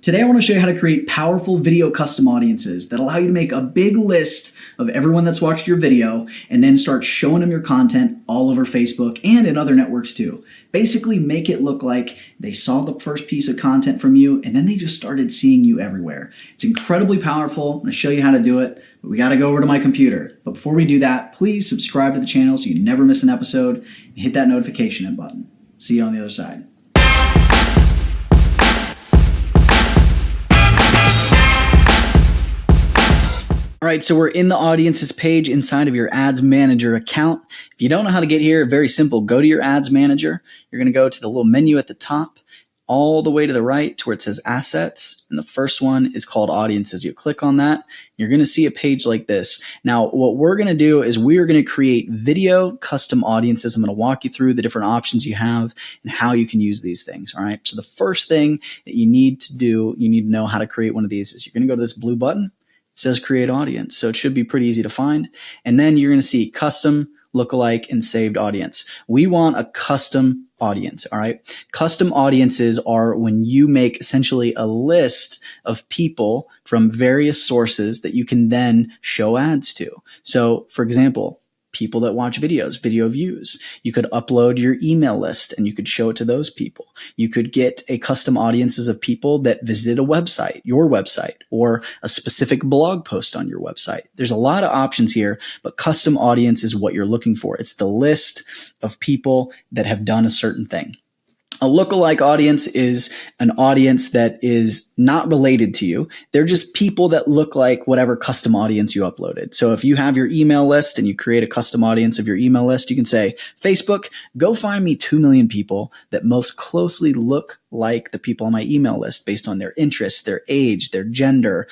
Today I want to show you how to create powerful video custom audiences that allow you to make a big list of everyone that's watched your video and then start showing them your content all over Facebook and in other networks too. Basically make it look like they saw the first piece of content from you and then they just started seeing you everywhere. It's incredibly powerful. I'm going to show you how to do it, but we got to go over to my computer. But before we do that, please subscribe to the channel so you never miss an episode and hit that notification button. See you on the other side. All right, so we're in the audiences page inside of your Ads Manager account. If you don't know how to get here, very simple. Go to your Ads Manager. You're going to go to the little menu at the top, all the way to the right to where it says Assets. And the first one is called Audiences. You click on that. You're going to see a page like this. Now, what we're going to do is we are going to create video custom audiences. I'm going to walk you through the different options you have and how you can use these things. All right, so the first thing that you need to do, you need to know how to create one of these is you're going to go to this blue button. It says create audience. So it should be pretty easy to find. And then you're going to see custom, lookalike, and saved audience. We want a custom audience. All right. Custom audiences are when you make essentially a list of people from various sources that you can then show ads to. So for example, people that watch videos, video views. You could upload your email list and you could show it to those people. You could get a custom audiences of people that visited a website, your website, or a specific blog post on your website. There's a lot of options here, but custom audience is what you're looking for. It's the list of people that have done a certain thing. A lookalike audience is an audience that is not related to you. They're just people that look like whatever custom audience you uploaded. So if you have your email list and you create a custom audience of your email list, you can say, Facebook, go find me 2 million people that most closely look like the people on my email list based on their interests, their age, their gender,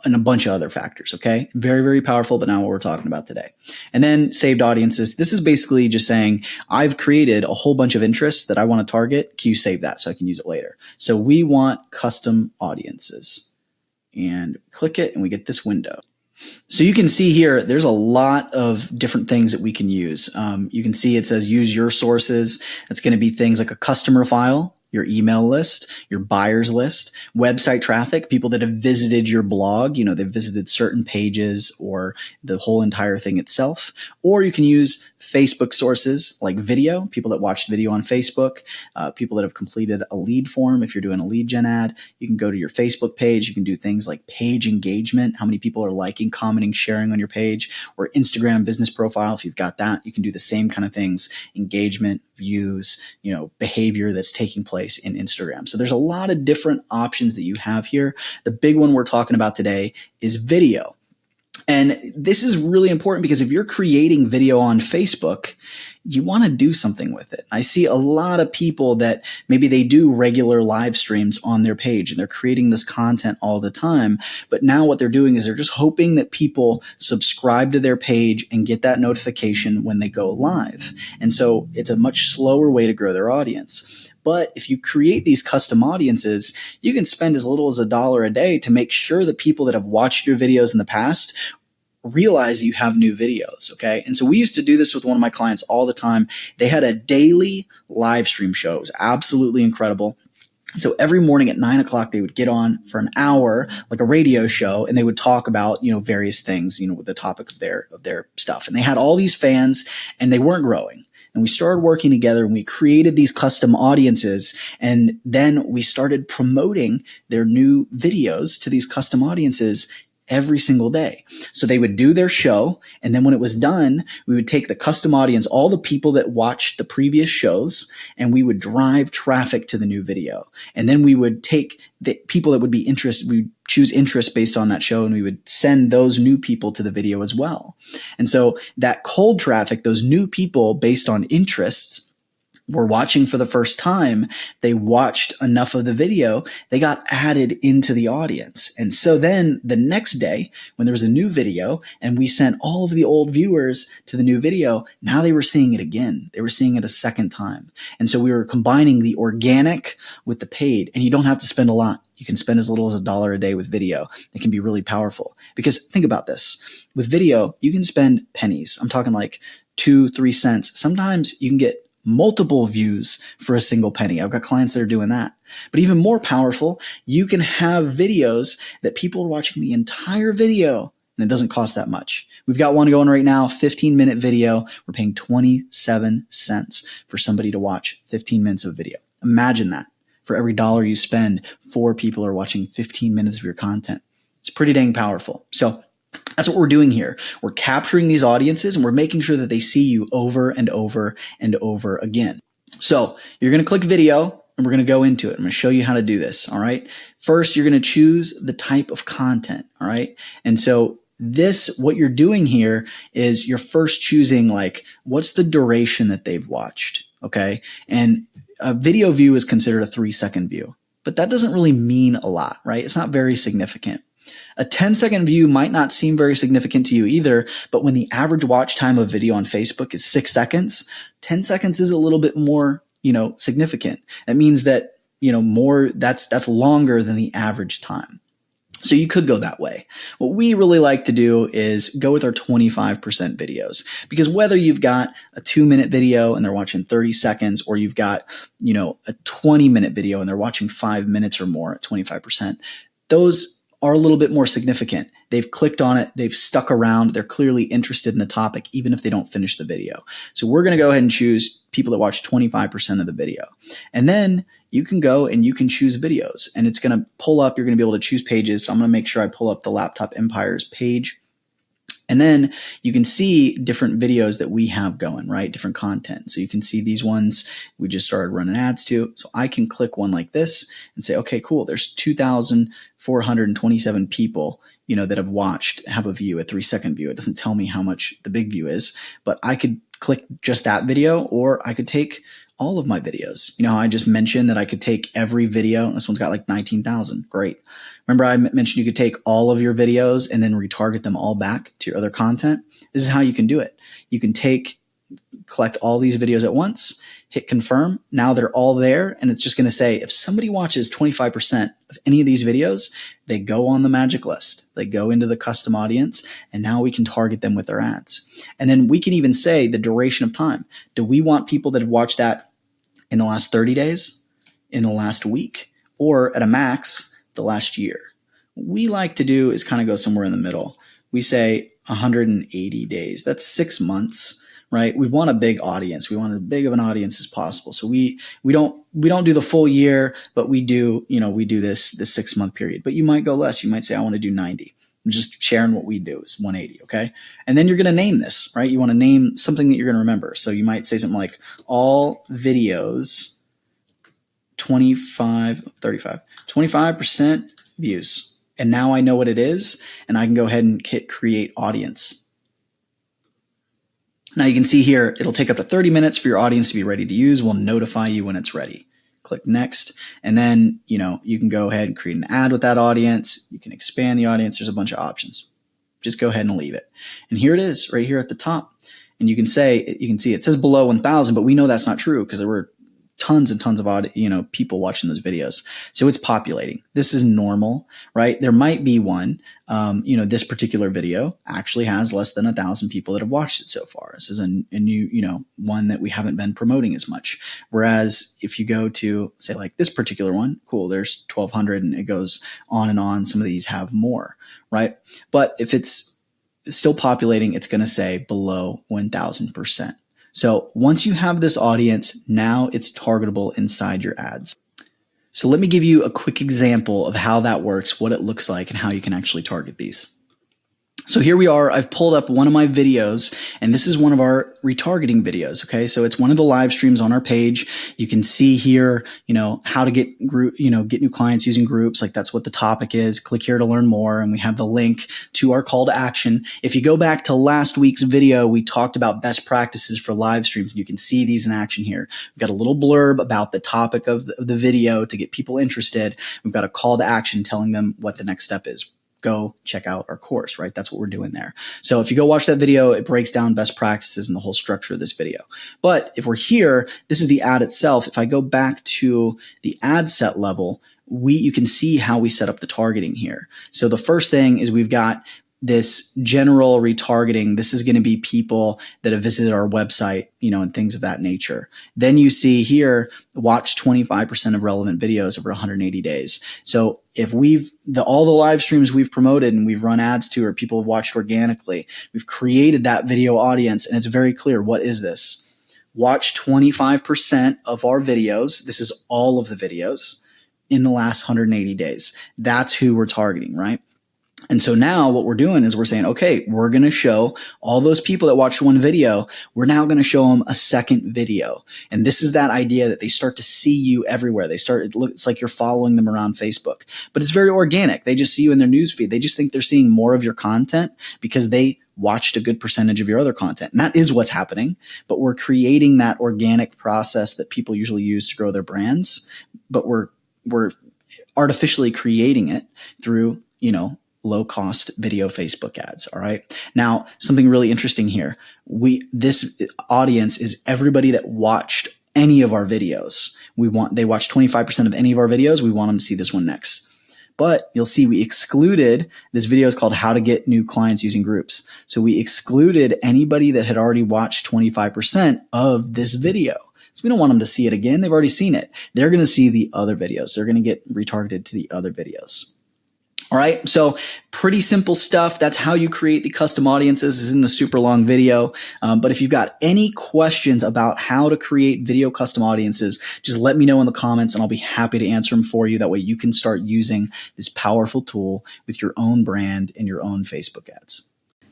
and a bunch of other factors, okay? Very, very powerful, but not what we're talking about today. And then saved audiences. This is basically just saying, I've created a whole bunch of interests that I want to target. Can you save that so I can use it later? So we want custom audiences. And click it and we get this window. So you can see here, there's a lot of different things that we can use. You can see it says use your sources. That's going to be things like a customer file, your email list, your buyers list, website traffic, people that have visited your blog, you know, they've visited certain pages or the whole entire thing itself. Or you can use Facebook sources like video, people that watched video on Facebook, people that have completed a lead form. If you're doing a lead gen ad, you can go to your Facebook page. You can do things like page engagement, how many people are liking, commenting, sharing on your page, or Instagram business profile. If you've got that, you can do the same kind of things, engagement, views, you know, behavior that's taking place in Instagram. So there's a lot of different options that you have here. The big one we're talking about today is video. And this is really important because if you're creating video on Facebook, you want to do something with it. I see a lot of people that maybe they do regular live streams on their page and they're creating this content all the time. But now what they're doing is they're just hoping that people subscribe to their page and get that notification when they go live. And so it's a much slower way to grow their audience. But if you create these custom audiences, you can spend as little as $1 a day to make sure that people that have watched your videos in the past realize you have new videos, okay? And so we used to do this with one of my clients all the time. They had a daily live stream show. It was absolutely incredible. So every morning at 9 o'clock, they would get on for an hour, like a radio show, and they would talk about, you know, various things, you know, with the topic of their stuff. And they had all these fans and they weren't growing. And we started working together and we created these custom audiences. And then we started promoting their new videos to these custom audiences every single day. So they would do their show. And then when it was done, we would take the custom audience, all the people that watched the previous shows, and we would drive traffic to the new video. And then we would take the people that would be interested, we would choose interest based on that show, and we would send those new people to the video as well. And so that cold traffic, those new people based on interests, were watching for the first time, they watched enough of the video, they got added into the audience. And so then the next day, when there was a new video and we sent all of the old viewers to the new video, now they were seeing it again. They were seeing it a second time. And so we were combining the organic with the paid, and you don't have to spend a lot. You can spend as little as $1 a day with video. It can be really powerful because think about this. With video, you can spend pennies. I'm talking like 2-3 cents. Sometimes you can get multiple views for a single penny. I've got clients that are doing that. But even more powerful, you can have videos that people are watching the entire video and it doesn't cost that much. We've got one going right now, 15-minute video. We're paying 27 cents for somebody to watch 15 minutes of video. Imagine that. For every dollar you spend, 4 people are watching 15 minutes of your content. It's pretty dang powerful. So that's what we're doing here. We're capturing these audiences and we're making sure that they see you over and over and over again. So you're going to click video and we're going to go into it. I'm going to show you how to do this. All right. First, you're going to choose the type of content. All right. And so what you're doing here is you're first choosing like, what's the duration that they've watched? Okay. And a video view is considered a 3-second view, but that doesn't really mean a lot, right? It's not very significant. A 10-second view might not seem very significant to you either, but when the average watch time of video on Facebook is 6 seconds, 10 seconds is a little bit more, significant. That means that, that's longer than the average time. So you could go that way. What we really like to do is go with our 25% videos, because whether you've got a 2-minute video and they're watching 30 seconds, or you've got, a 20-minute video and they're watching 5 minutes or more at 25%, those are a little bit more significant. They've clicked on it. They've stuck around. They're clearly interested in the topic, even if they don't finish the video. So we're going to go ahead and choose people that watch 25% of the video. And then you can go and you can choose videos, and it's going to pull up. You're going to be able to choose pages. So I'm going to make sure I pull up the Laptop Empires page. And then you can see different videos that we have going, right? Different content. So you can see these ones we just started running ads to. So I can click one like this and say, okay, cool. There's 2,427 people, that have a view, a 3-second view. It doesn't tell me how much the big view is, but I could click just that video, or I could take all of my videos. I just mentioned that I could take every video. This one's got like 19,000. Great. Remember I mentioned you could take all of your videos and then retarget them all back to your other content. This is how you can do it. You can collect all these videos at once, hit confirm. Now they're all there. And it's just going to say, if somebody watches 25% of any of these videos, they go on the magic list. They go into the custom audience, and now we can target them with our ads. And then we can even say the duration of time. Do we want people that have watched that in the last 30 days, in the last week, or at a max, the last year? What we like to do is kind of go somewhere in the middle. We say 180 days. That's 6 months, right? We want a big audience. We want as big of an audience as possible. So we don't do the full year, but we do this 6-month period. But you might go less. You might say, I want to do 90. I'm just sharing what we do is 180. Okay. And then you're going to name this, right? You want to name something that you're going to remember. So you might say something like all videos, 25% views. And now I know what it is, and I can go ahead and hit create audience. Now you can see here, it'll take up to 30 minutes for your audience to be ready to use. We'll notify you when it's ready. Click next. And then, you can go ahead and create an ad with that audience. You can expand the audience. There's a bunch of options. Just go ahead and leave it. And here it is right here at the top. And you can see it says below 1,000, but we know that's not true because there were tons and tons of people watching those videos. So it's populating. This is normal, right? There might be one, this particular video actually has less than 1,000 people that have watched it so far. This is a new, one that we haven't been promoting as much. Whereas if you go to say like this particular one, cool, there's 1,200 and it goes on and on. Some of these have more, right? But if it's still populating, it's going to say below 1,000%. So once you have this audience, now it's targetable inside your ads. So let me give you a quick example of how that works, what it looks like, and how you can actually target these. So here we are. I've pulled up one of my videos, and this is one of our retargeting videos. Okay. So it's one of the live streams on our page. You can see here, how to get get new clients using groups. Like that's what the topic is. Click here to learn more. And we have the link to our call to action. If you go back to last week's video, we talked about best practices for live streams, and you can see these in action here. We've got a little blurb about the topic of the video to get people interested. We've got a call to action telling them what the next step is. Go check out our course, right? That's what we're doing there. So if you go watch that video, it breaks down best practices and the whole structure of this video. But if we're here, this is the ad itself. If I go back to the ad set level, you can see how we set up the targeting here. So the first thing is we've got this general retargeting, this is going to be people that have visited our website, and things of that nature. Then you see here, watch 25% of relevant videos over 180 days. So if all the live streams we've promoted and we've run ads to, or people have watched organically, we've created that video audience, and it's very clear. What is this? Watch 25% of our videos. This is all of the videos in the last 180 days. That's who we're targeting, right? And so now what we're doing is we're saying, okay, we're going to show all those people that watched one video, we're now going to show them a second video. And this is that idea that they start to see you everywhere. It's like you're following them around Facebook, but it's very organic. They just see you in their newsfeed. They just think they're seeing more of your content because they watched a good percentage of your other content. And that is what's happening, but we're creating that organic process that people usually use to grow their brands, but we're artificially creating it through, low cost video Facebook ads. All right. Now, something really interesting here. This audience is everybody that watched any of our videos. They watched 25% of any of our videos. We want them to see this one next. But you'll see we excluded, this video is called How to Get New Clients Using Groups. So we excluded anybody that had already watched 25% of this video. So we don't want them to see it again. They've already seen it. They're going to see the other videos. They're going to get retargeted to the other videos. All right. So pretty simple stuff. That's how you create the custom audiences. This isn't a super long video. But if you've got any questions about how to create video custom audiences, just let me know in the comments and I'll be happy to answer them for you. That way you can start using this powerful tool with your own brand and your own Facebook ads.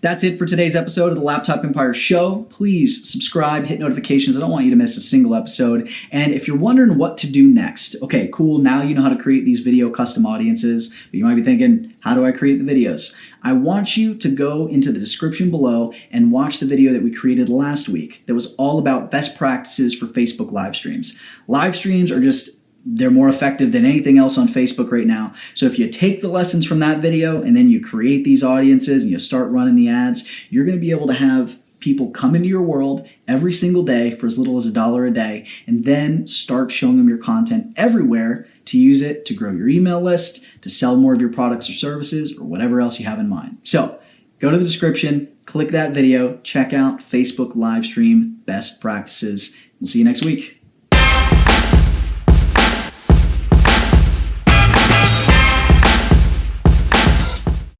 That's it for today's episode of the Laptop Empire Show. Please subscribe, hit notifications. I don't want you to miss a single episode. And if you're wondering what to do next, okay, cool. Now you know how to create these video custom audiences, but you might be thinking, how do I create the videos? I want you to go into the description below and watch the video that we created last week that was all about best practices for Facebook live streams. Live streams are they're more effective than anything else on Facebook right now. So if you take the lessons from that video and then you create these audiences and you start running the ads, you're going to be able to have people come into your world every single day for as little as $1 a day, and then start showing them your content everywhere to use it to grow your email list, to sell more of your products or services, or whatever else you have in mind. So go to the description, click that video, check out Facebook live stream best practices. We'll see you next week.